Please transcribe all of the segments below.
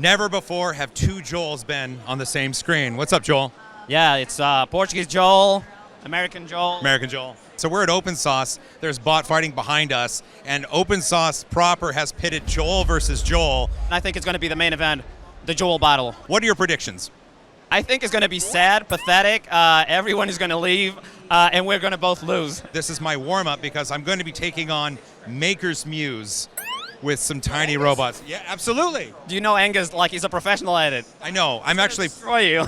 Never before have two Joels been on the same screen. What's up, Joel? Yeah, it's Portuguese Joel, American Joel. American Joel. So we're at Open Sauce. There's bot fighting behind us, and Open Sauce proper has pitted Joel versus Joel. I think it's going to be the main event, the Joel battle. What are your predictions? I think it's going to be sad, pathetic. Everyone is going to leave, and we're going to both lose. This is my warm-up because I'm going to be taking on Maker's Muse with some tiny robots. Yeah, absolutely. Do you know Angus, like, he's a professional at it? I know. I'm actually... destroy you.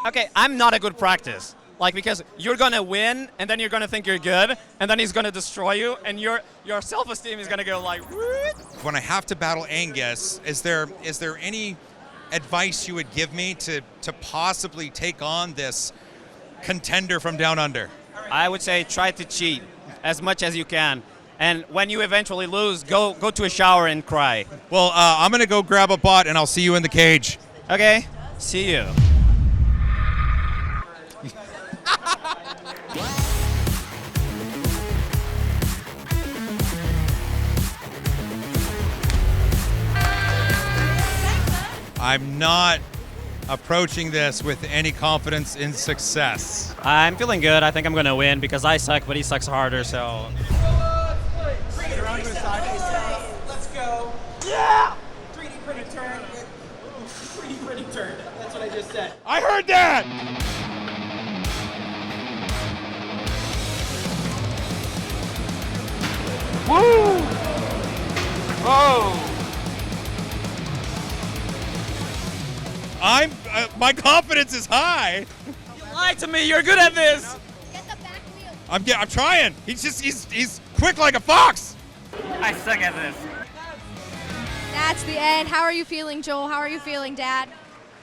Okay, I'm not a good practice. Like, because you're going to win, and then you're going to think you're good, and then he's going to destroy you, and your self-esteem is going to go like... When I have to battle Angus, is there any advice you would give me to possibly take on this contender from down under? I would say try to cheat as much as you can. And when you eventually lose, go to a shower and cry. Well, I'm going to go grab a bot, and I'll see you in the cage. Okay, see you. I'm not approaching this with any confidence in success. I'm feeling good. I think I'm going to win because I suck, but he sucks harder, so... Let's go. Yeah! 3D printed turn. 3D printed turn. That's what I just said. I heard that! Woo! Whoa! My confidence is high. You lied to me. You're good at this. Get the back wheel. I'm trying. He's quick like a fox. I suck at this. That's the end. How are you feeling, Joel? How are you feeling, Dad?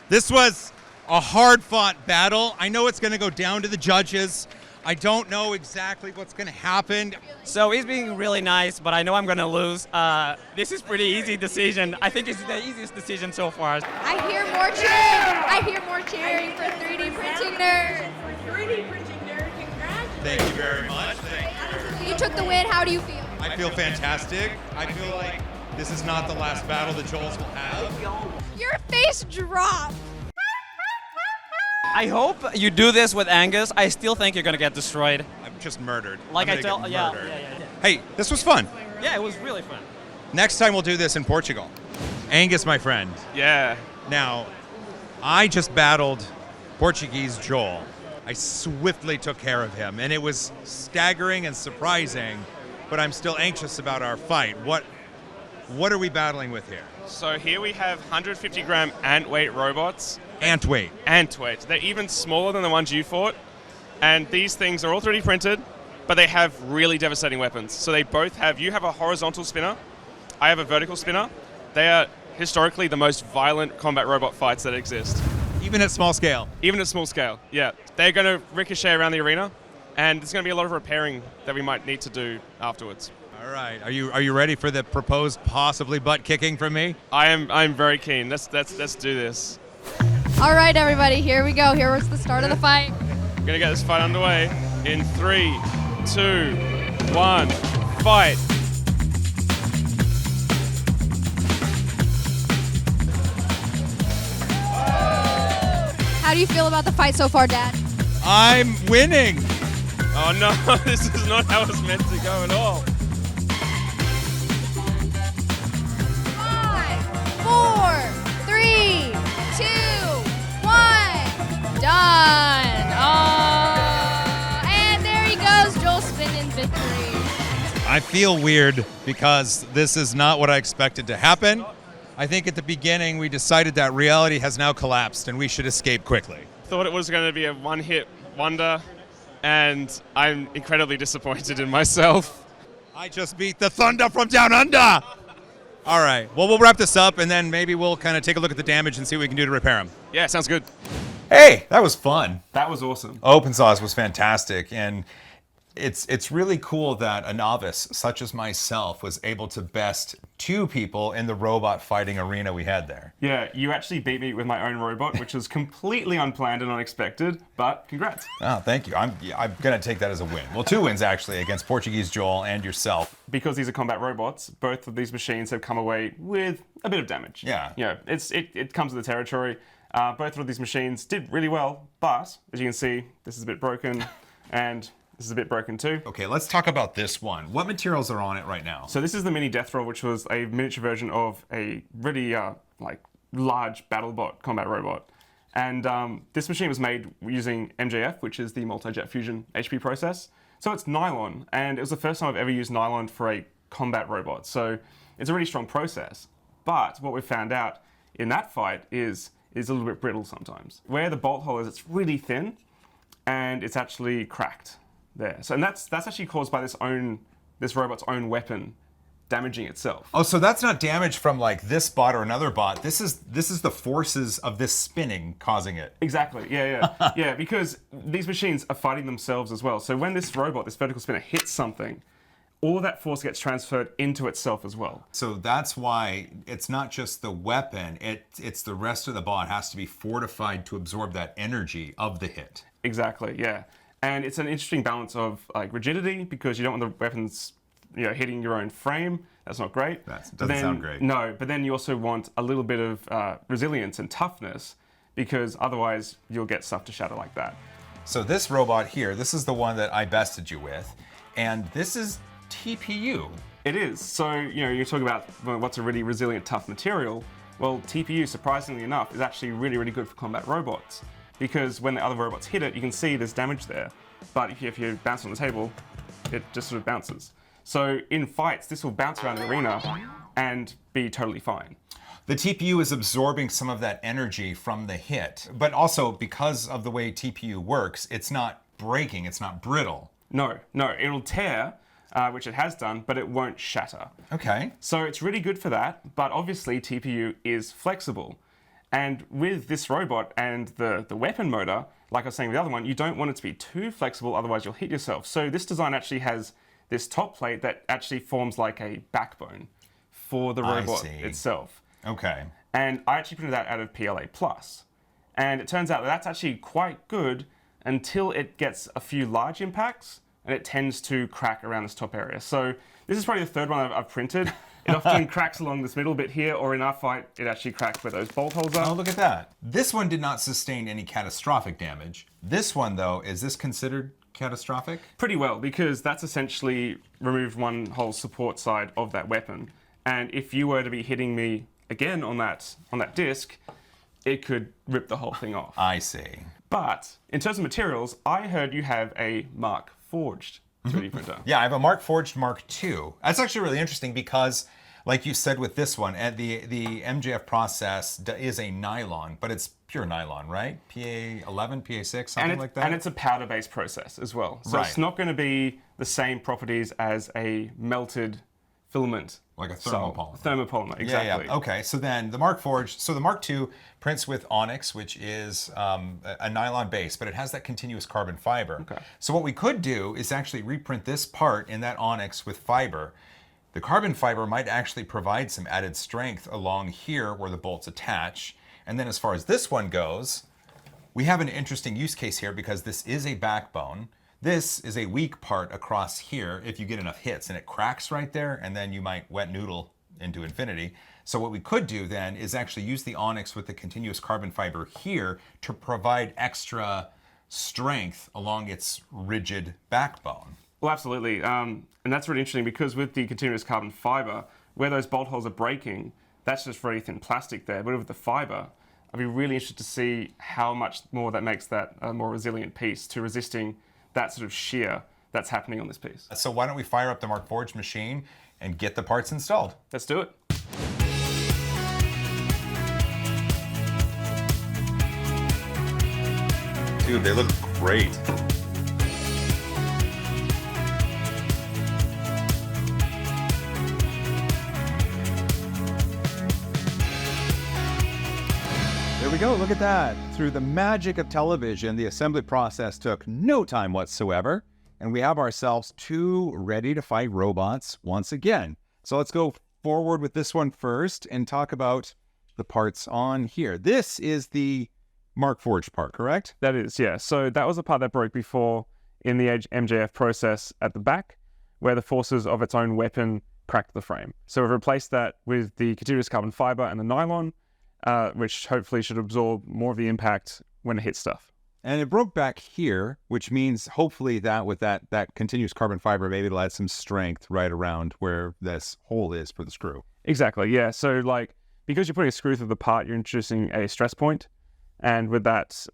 This was a hard-fought battle. I know it's going to go down to the judges. I don't know exactly what's going to happen. So he's being really nice, but I know I'm going to lose. This is pretty easy decision. I think it's the easiest decision so far. I hear more cheering. I hear more cheering for 3D printing nerd. 3D printing nerd, congratulations. Thank you very much. Thank you. You took the win. How do you feel? I feel fantastic. I feel like this is not the last battle the Joels will have. Your face dropped. I hope you do this with Angus. I still think you're going to get destroyed. I'm just murdered. Like I'm I gonna tell, get yeah, murdered. yeah. Hey, this was fun. Yeah, it was really fun. Next time we'll do this in Portugal. Angus, my friend. Yeah. Now, I just battled Portuguese Joel. I swiftly took care of him, and it was staggering and surprising, but I'm still anxious about our fight. What are we battling with here? So here we have 150 gram ant weight robots. Ant weight. Ant weight. They're even smaller than the ones you fought. And these things are all 3D printed, but they have really devastating weapons. So they both have, you have a horizontal spinner, I have a vertical spinner. They are historically the most violent combat robot fights that exist. Even at small scale. Even at small scale, yeah. They're going to ricochet around the arena, and there's going to be a lot of repairing that we might need to do afterwards. All right. Are you ready for the proposed possibly butt kicking from me? I'm very keen. Let's do this. All right, everybody. Here we go. Here was the start of the fight. We're gonna get this fight underway in 3, 2, 1, fight. How do you feel about the fight so far, Dad? I'm winning. Oh no, this is not how it's meant to go at all. 5, 4, 3, 2, 1. Done. Oh, and there he goes, Joel spinning victory. I feel weird because this is not what I expected to happen. I think at the beginning we decided that reality has now collapsed and we should escape quickly. Thought it was going to be a one-hit wonder, and I'm incredibly disappointed in myself. I just beat the thunder from down under. All right. Well, we'll wrap this up and then maybe we'll kind of take a look at the damage and see what we can do to repair them. Yeah, sounds good. Hey, that was fun. That was awesome. Open Sauce was fantastic, and it's really cool that a novice such as myself was able to best 2 people in the robot fighting arena we had there. Yeah, you actually beat me with my own robot, which was completely unplanned and unexpected, but congrats. Oh, thank you. I'm going to take that as a win. Well, 2 wins, actually, against Portuguese Joel and yourself. Because these are combat robots, both of these machines have come away with a bit of damage. Yeah. You know, it comes with the territory. Both of these machines did really well, but as you can see, this is a bit broken, and this is a bit broken too. Okay, let's talk about this one. What materials are on it right now? So this is the mini Death Roll, which was a miniature version of a really like large BattleBot combat robot. And this machine was made using MJF, which is the multi-jet fusion HP process. So it's nylon, and it was the first time I've ever used nylon for a combat robot. So it's a really strong process. But what we found out in that fight is a little bit brittle sometimes. Where the bolt hole is, it's really thin, and it's actually cracked there. So, and that's actually caused by this robot's own weapon damaging itself. Oh, so that's not damage from like this bot or another bot. This is the forces of this spinning causing it. Exactly. Yeah. Yeah, because these machines are fighting themselves as well. So when this robot, this vertical spinner, hits something, all of that force gets transferred into itself as well. So that's why it's not just the weapon, it's the rest of the bot has to be fortified to absorb that energy of the hit. Exactly, yeah. And it's an interesting balance of like rigidity, because you don't want the weapons, you know, hitting your own frame. That's not great. That doesn't sound great. No, but then you also want a little bit of resilience and toughness, because otherwise you'll get stuff to shatter like that. So this robot here, this is the one that I bested you with, and this is TPU. It is. So, you know, you're talking about what's a really resilient, tough material. Well, TPU, surprisingly enough, is actually really, really good for combat robots, because when the other robots hit it, you can see there's damage there. But if you bounce on the table, it just sort of bounces. So in fights, this will bounce around the arena and be totally fine. The TPU is absorbing some of that energy from the hit, but also because of the way TPU works, it's not breaking, it's not brittle. No, it'll tear, which it has done, but it won't shatter. Okay. So it's really good for that, but obviously TPU is flexible. And with this robot and the weapon motor, like I was saying with the other one, you don't want it to be too flexible, otherwise you'll hit yourself. So this design actually has this top plate that actually forms like a backbone for the robot itself. Okay. And I actually printed that out of PLA+. And it turns out that that's actually quite good until it gets a few large impacts, and it tends to crack around this top area. So this is probably the third one I've printed. It often cracks along this middle bit here, or in our fight, it actually cracked where those bolt holes are. Oh, look at that. This one did not sustain any catastrophic damage. This one, though, is this considered catastrophic? Pretty well, because that's essentially removed one whole support side of that weapon. And if you were to be hitting me again on that disc, it could rip the whole thing off. I see. But in terms of materials, I heard you have a Mark Forged 3D printer. Yeah, I have a Mark Forged Mark II. That's actually really interesting because, like you said with this one, the MJF process is a nylon, but it's pure nylon, right? PA11, PA6, something like that? And it's a powder-based process as well. So It's not going to be the same properties as a melted filament. Like a thermopolymer. Thermopolymer, exactly. Yeah. Okay, so then the Mark Forged, so the Mark II prints with onyx, which is a nylon base, but it has that continuous carbon fiber. Okay. So what we could do is actually reprint this part in that onyx with fiber. The carbon fiber might actually provide some added strength along here where the bolts attach. And then as far as this one goes, we have an interesting use case here because this is a backbone. This is a weak part across here if you get enough hits, and it cracks right there, and then you might wet noodle into infinity. So what we could do then is actually use the onyx with the continuous carbon fiber here to provide extra strength along its rigid backbone. Well, absolutely. And that's really interesting because with the continuous carbon fiber, where those bolt holes are breaking, that's just very thin plastic there. But with the fiber, I'd be really interested to see how much more that makes that a more resilient piece to resisting that sort of shear that's happening on this piece. So why don't we fire up the Mark Forged machine and get the parts installed? Let's do it. Dude, they look great. There we go, look at that. Through the magic of television, the assembly process took no time whatsoever, and we have ourselves two ready-to-fight robots once again. So let's go forward with this one first and talk about the parts on here. This is the Mark Forged part, correct? That is, yeah. So that was the part that broke before in the MJF process at the back, where the forces of its own weapon cracked the frame. So we've replaced that with the continuous carbon fiber and the nylon, which hopefully should absorb more of the impact when it hits stuff. And it broke back here, which means hopefully that with that continuous carbon fiber, maybe it'll add some strength right around where this hole is for the screw. Exactly, yeah. So like, because you're putting a screw through the part, you're introducing a stress point. And with that,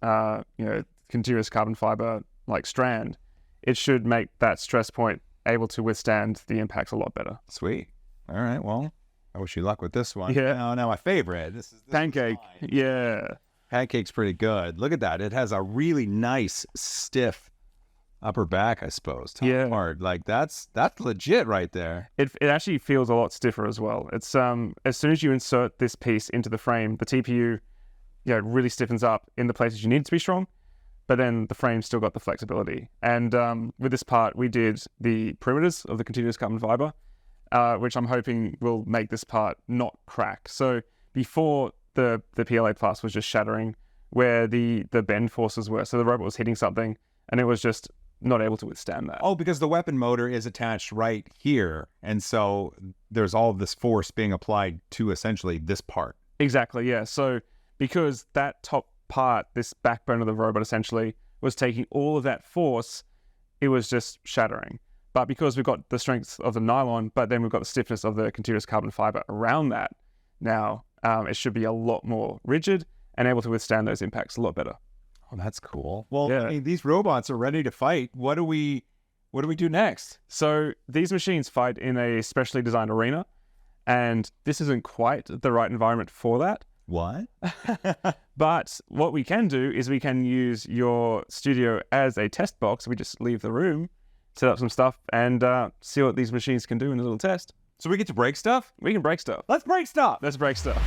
continuous carbon fiber like strand, it should make that stress point able to withstand the impacts a lot better. Sweet. All right, well, I wish you luck with this one. Yeah. Now my favorite. This Pancake, yeah. Pancake's pretty good. Look at that. It has a really nice, stiff upper back, I suppose. Top part. Like, that's legit right there. It actually feels a lot stiffer as well. It's as soon as you insert this piece into the frame, the TPU really stiffens up in the places you need it to be strong, but then the frame's still got the flexibility. And with this part, we did the perimeters of the continuous carbon fiber, which I'm hoping will make this part not crack. So before the PLA Plus was just shattering where the bend forces were. So the robot was hitting something and it was just not able to withstand that. Oh, because the weapon motor is attached right here. And so there's all of this force being applied to essentially this part. Exactly, yeah. So because that top part, this backbone of the robot essentially, was taking all of that force, it was just shattering. But because we've got the strength of the nylon, but then we've got the stiffness of the continuous carbon fiber around that, now it should be a lot more rigid and able to withstand those impacts a lot better. Oh, that's cool. Well, yeah. I mean, these robots are ready to fight. What do we do next? So these machines fight in a specially designed arena, and this isn't quite the right environment for that. What? But what we can do is we can use your studio as a test box. We just leave the room, set up some stuff, and see what these machines can do in a little test. So we get to break stuff? We can break stuff. Let's break stuff. Let's break stuff.